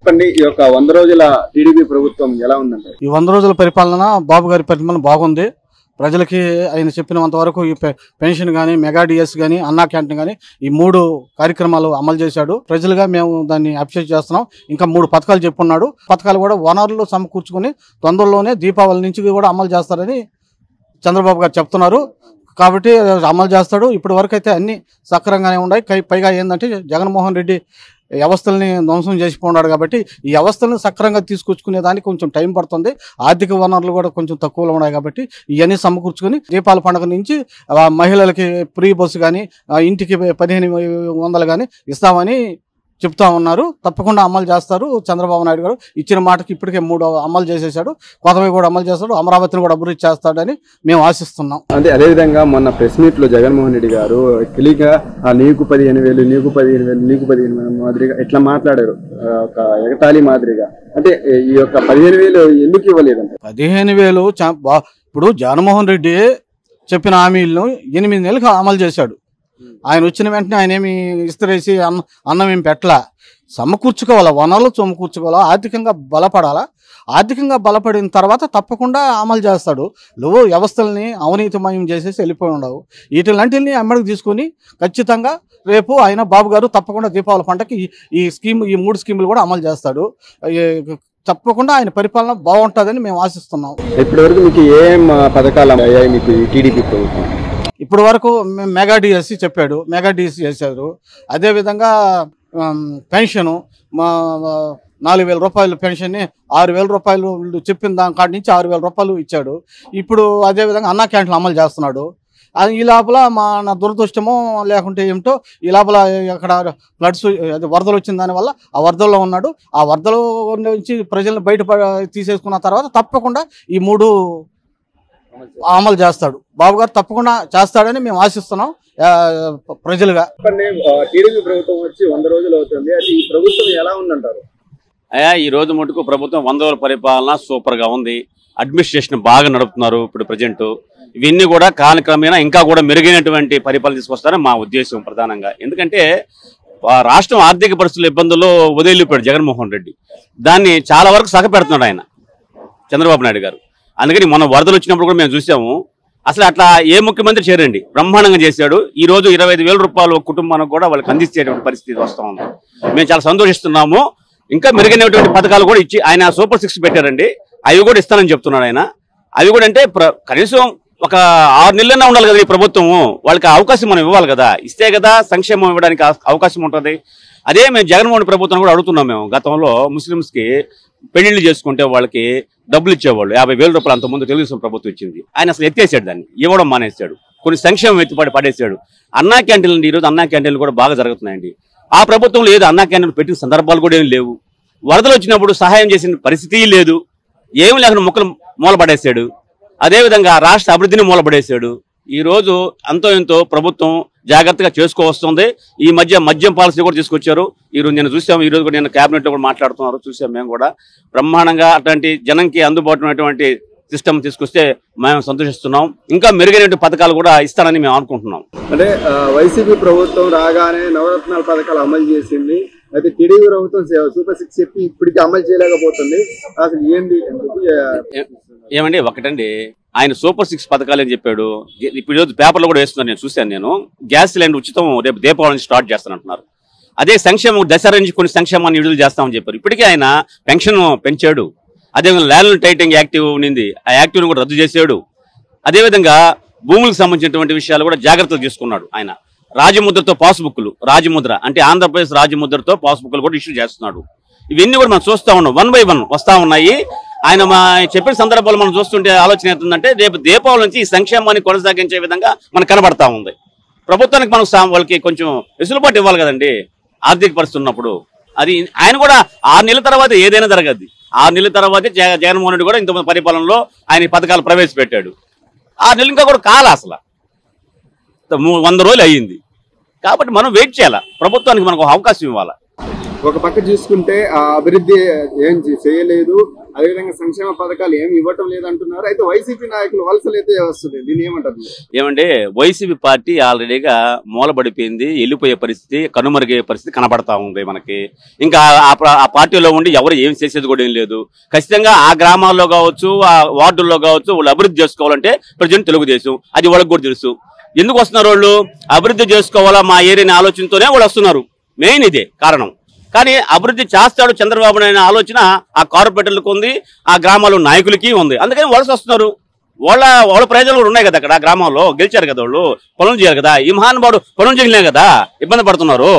చెప్పండి, ఈ యొక్క 100 రోజుల టీడీపీ ప్రభుత్వం ఎలా ఉందంటే? ఈ 100 రోజుల పరిపాలన బాబు గారి పరిపాలన బాగుంది. ప్రజలకి ఆయన చెప్పినంత వరకు ఈ పెన్షన్ కానీ, మెగా డిఎస్ కానీ, అన్నా క్యాంటీన్ కానీ ఈ 3 కార్యక్రమాలు అమలు చేశాడు. ప్రజలుగా మేము దాన్ని అప్రిషియేట్ చేస్తున్నాం. ఇంకా 3 పథకాలు చెప్పున్నాడు. పథకాలు కూడా వనరులు సమకూర్చుకుని తొందరలోనే దీపావళి నుంచి కూడా అమలు చేస్తారని చంద్రబాబు గారు చెప్తున్నారు. కాబట్టి అమలు చేస్తాడు. ఇప్పటి వరకు అయితే అన్ని సక్రమంగానే ఉన్నాయి. పైగా ఏంటంటే జగన్మోహన్ రెడ్డి వ్యవస్థల్ని ధ్వంసం చేసిపోన్నాడు. కాబట్టి ఈ వ్యవస్థలను సక్రమంగా తీసుకొచ్చుకునే దానికి కొంచెం టైం పడుతుంది. ఆర్థిక వనరులు కూడా కొంచెం తక్కువలో ఉన్నాయి. కాబట్టి ఇవన్నీ సమకూర్చుకొని దీపావళి పండుగ నుంచి మహిళలకి ఫ్రీ బస్సు కానీ, ఇంటికి 1500 కానీ ఇస్తామని చెప్తా ఉన్నారు. తప్పకుండా అమలు చేస్తారు. చంద్రబాబు నాయుడు గారు ఇచ్చిన మాటకి ఇప్పటికే 3 అమలు చేసేసాడు. కొత్తవి కూడా అమలు చేస్తాడు. అమరావతిని కూడా అభివృద్ధి చేస్తాడని మేము ఆశిస్తున్నాం. అదేవిధంగా మొన్న ప్రెస్ మీట్ లో జగన్మోహన్ రెడ్డి గారు క్లియర్గా నీకు 15,000 నీకు 15,000 నీకు 15,000 మాదిరిగా ఇట్లా మాట్లాడారు. ఒక ఎగతాళి మాదిరిగా. అంటే ఈ యొక్క 15,000 ఎందుకు ఇవ్వలేదంటే? 15,000 ఇప్పుడు జగన్మోహన్ రెడ్డి చెప్పిన హామీలను 8 నెలలకు అమలు చేశాడు. ఆయన వచ్చిన వెంటనే ఆయన ఏమి ఇస్తరేసి అన్నం ఏమి పెట్టలా. సమకూర్చుకోవాలా, వనరులు సమకూర్చుకోవాలా, ఆర్థికంగా బలపడాలా. ఆర్థికంగా బలపడిన తర్వాత తప్పకుండా అమలు చేస్తాడు. నువ్వు వ్యవస్థల్ని అవినీతిమయం చేసేసి వెళ్ళిపోయి ఉండవు. వీటిలాంటిని అమ్మడికి తీసుకొని ఖచ్చితంగా రేపు ఆయన బాబు గారు తప్పకుండా దీపావళి పంటకి ఈ 3 స్కీములు కూడా అమలు చేస్తాడు. తప్పకుండా ఆయన పరిపాలన బాగుంటుందని మేము ఆశిస్తున్నాం. ఇప్పటివరకు మీకు ఏం పథకాలు అయ్యాయి మీకు టీడీపీ ప్రభుత్వం? ఇప్పటి వరకు మెగా డిఎస్సి చెప్పాడు, మెగా డిఎస్సి చేశారు. అదేవిధంగా పెన్షను 4,000 రూపాయలు పెన్షన్ని 6,000 రూపాయలు చెప్పిన దాని కాడి నుంచి 6,000 రూపాయలు ఇచ్చాడు. ఇప్పుడు అదేవిధంగా అన్నా క్యాంటీన్లు అమలు చేస్తున్నాడు. ఈ లోపల నా దురదృష్టమో లేకుంటే ఏమిటో ఈ లోపల అక్కడ ఫ్లడ్స్ వరదలు వచ్చిన దానివల్ల ఆ వరదల్లో ఉన్నాడు. ఆ వరదల నుంచి ప్రజలను బయట తీసేసుకున్న తర్వాత తప్పకుండా ఈ 3 అమలు చేస్తాడు. బాబు గారు తప్పకుండా చేస్తాడని మేము ఆశిస్తున్నాం ప్రజలుగా. టీడీపీ ప్రభుత్వం వచ్చి 100 రోజులు అవుతుంది. అది ఈ ప్రభుత్వం ఎలా ఉందంటారు? ఈ రోజు మటుకు ప్రభుత్వం 100 రోజుల పరిపాలన సూపర్ గా ఉంది. అడ్మినిస్ట్రేషన్ బాగా నడుపుతున్నారు. ఇప్పుడు ప్రజెంట్ ఇవన్నీ కూడా కాలక్రమేణా ఇంకా కూడా మెరుగైనటువంటి పరిపాలన తీసుకొస్తారని మా ఉద్దేశం ప్రధానంగా. ఎందుకంటే రాష్ట్రం ఆర్థిక పరిస్థితుల ఇబ్బందుల్లో వదిలిపోయాడు జగన్మోహన్ రెడ్డి. దాన్ని చాలా వరకు సహపెడుతున్నాడు ఆయన చంద్రబాబు నాయుడు గారు. అందుకని మొన్న వరదలు వచ్చినప్పుడు కూడా మేము చూసాము. అసలు అట్లా ఏ ముఖ్యమంత్రి చేయరండి, బ్రహ్మాండంగా చేశాడు. ఈ రోజు 25,000 రూపాయలు కుటుంబానికి కూడా వాళ్ళకి అందించేటువంటి పరిస్థితి వస్తూ ఉంది. మేము చాలా సంతోషిస్తున్నాము. ఇంకా మెరుగైనటువంటి పథకాలు కూడా ఇచ్చి ఆయన సూపర్ 6 పెట్టారండి. అవి కూడా ఇస్తానని చెప్తున్నాడు ఆయన. అవి కూడా అంటే కనీసం ఒక 6 నెలలైనా ఉండాలి కదా ఈ ప్రభుత్వము. వాళ్ళకి అవకాశం మనం ఇవ్వాలి కదా, ఇస్తే కదా సంక్షేమం ఇవ్వడానికి అవకాశం ఉంటుంది. అదే మేము జగన్మోహన్ ప్రభుత్వం కూడా అడుగుతున్నాం. మేము గతంలో ముస్లిమ్స్కి పెళ్లిళ్ళు చేసుకుంటే వాళ్ళకి డబ్బులు ఇచ్చేవాళ్ళు 50,000 రూపాయలు అంతకుముందు తెలుగుదేశం ప్రభుత్వం ఇచ్చింది. ఆయన అసలు ఎత్తేసాడు, దాన్ని ఇవ్వడం మానేశాడు. కొన్ని సంక్షేమం ఎత్తిపడి పడేశాడు. అన్నా క్యాంటీన్లు ఈరోజు అన్నా క్యాంటీన్లు కూడా బాగా జరుగుతున్నాయండి. ఆ ప్రభుత్వంలో ఏదో అన్నా క్యాంటీన్ పెట్టిన సందర్భాలు కూడా ఏం లేవు. వరదలు వచ్చినప్పుడు సహాయం చేసిన పరిస్థితి లేదు. ఏమి లేకుండా మొక్కలు మూలపడేశాడు. అదేవిధంగా రాష్ట్ర అభివృద్ధిని మూలపడేశాడు. ఈ రోజు అంతో ఎంతో ప్రభుత్వం జాగ్రత్తగా చేసుకోవస్తుంది. ఈ మధ్య మద్యం పాలసీ కూడా తీసుకొచ్చారు. ఈ రోజు నేను చూసాము. ఈ రోజు కూడా నేను కేబినెట్ లో కూడా మాట్లాడుతున్నారు, చూసాం. మేము కూడా బ్రహ్మాండంగా అట్లాంటి జనంకి అందుబాటులో ఉన్నటువంటి సిస్టమ్ తీసుకొస్తే మేము సంతోషిస్తున్నాం. ఇంకా మెరుగైన పథకాలు కూడా ఇస్తారని మేము అనుకుంటున్నాం. అంటే వైసీపీ ప్రభుత్వం రాగానే నవరత్నాల పథకాలు అమలు చేసింది. అయితే టీడీపీ ప్రభుత్వం సూపర్ 6 చెప్పి ఇప్పటికీ అమలు చేయలేకపోతుంది. అసలు ఏంటి ఏమండి? ఒకటండి, ఆయన సూపర్ 6 పథకాలు అని చెప్పాడు. ఇప్పుడు ఈరోజు పేపర్లో కూడా వేస్తున్నాను, నేను చూశాను. నేను గ్యాస్ సిలిండర్ ఉచితం రేపు దీపావళి నుంచి స్టార్ట్ చేస్తానంటున్నారు. అదే సంక్షేమం దసరా నుంచి కొన్ని సంక్షేమాన్ని విడుదల చేస్తామని చెప్పారు. ఇప్పటికే ఆయన పెన్షన్ పెంచాడు. అదేవిధంగా ల్యాండ్ టైటింగ్ యాక్టివ్ ఉన్నింది, ఆ యాక్టివ్ని కూడా రద్దు చేశాడు. అదేవిధంగా భూములకు సంబంధించినటువంటి విషయాలు కూడా జాగ్రత్తలు తీసుకున్నాడు ఆయన. రాజముద్రతో పాస్బుక్లు, రాజముద్ర అంటే ఆంధ్రప్రదేశ్ రాజముద్రతో పాస్బుక్లు కూడా ఇష్యూ చేస్తున్నాడు. ఇవన్నీ కూడా మనం చూస్తూ ఉన్నాం, 1 by 1 వస్తూ ఉన్నాయి. ఆయన చెప్పిన సందర్భాలు మనం చూస్తుంటే ఆలోచన అవుతుందంటే రేపు దీపావళి నుంచి ఈ సంక్షేమాన్ని కొనసాగించే విధంగా మనకు కనబడతా ఉంది. ప్రభుత్వానికి మనం వాళ్ళకి కొంచెం వెసులుబాటు ఇవ్వాలి కదండి ఆర్థిక పరిస్థితి ఉన్నప్పుడు. అది ఆయన కూడా 6 నెలల తర్వాత ఏదైనా జరగద్ది. 6 నెలల తర్వాతే జగన్మోహన్ రెడ్డి కూడా ఇంతమంది పరిపాలనలో ఆయన పథకాలు ప్రవేశపెట్టాడు. 6 నెలలు ఇంకా కూడా కాల అసలు 100 రోజులు అయ్యింది. కాబట్టి మనం వెయిట్ చేయాలా, ప్రభుత్వానికి మనకు అవకాశం ఇవ్వాలా. ఒక పక్క చూసుకుంటే ఆ అభివృద్ధి ఏం చేయలేదు. అదేవిధంగా సంక్షేమ పథకాలు ఏమి ఇవ్వటం లేదంటున్నారు. అయితే వైసీపీ నాయకులు వలసలు అయితే వస్తుంది, దీన్ని ఏమంటారు? ఏమంటే వైసీపీ పార్టీ ఆల్రెడీగా మూలబడిపోయింది, వెళ్ళిపోయే పరిస్థితి, కనుమరుగే పరిస్థితి కనబడతా ఉంది మనకి. ఇంకా ఆ పార్టీలో ఉండి ఎవరు ఏం చేసేది కూడా ఏం లేదు. ఖచ్చితంగా ఆ గ్రామాల్లో కావచ్చు, ఆ వార్డుల్లో కావచ్చు, వాళ్ళు అభివృద్ధి చేసుకోవాలంటే ప్రజెంట్ తెలుగుదేశం, అది వాళ్ళకి కూడా తెలుసు. ఎందుకు వస్తున్నారు వాళ్ళు? అభివృద్ధి చేసుకోవాలా మా ఏరియాని ఆలోచనతోనే వాళ్ళు వస్తున్నారు. మెయిన్ ఇదే కారణం. కానీ అభివృద్ధి చేస్తాడు చంద్రబాబు నాయుడు ఆలోచన ఆ కార్పొరేటర్లకు ఉంది, ఆ గ్రామాల నాయకులకి ఉంది. అందుకని వలస వస్తున్నారు. వాళ్ళ ప్రయోజనాలు కూడా ఉన్నాయి కదా. అక్కడ గ్రామంలో గెలిచారు కదా, వాళ్ళు పనులు చేయాలి కదా. ఈ మహానుభావుడు పనులు చేయలే కదా, ఇబ్బంది పడుతున్నారు.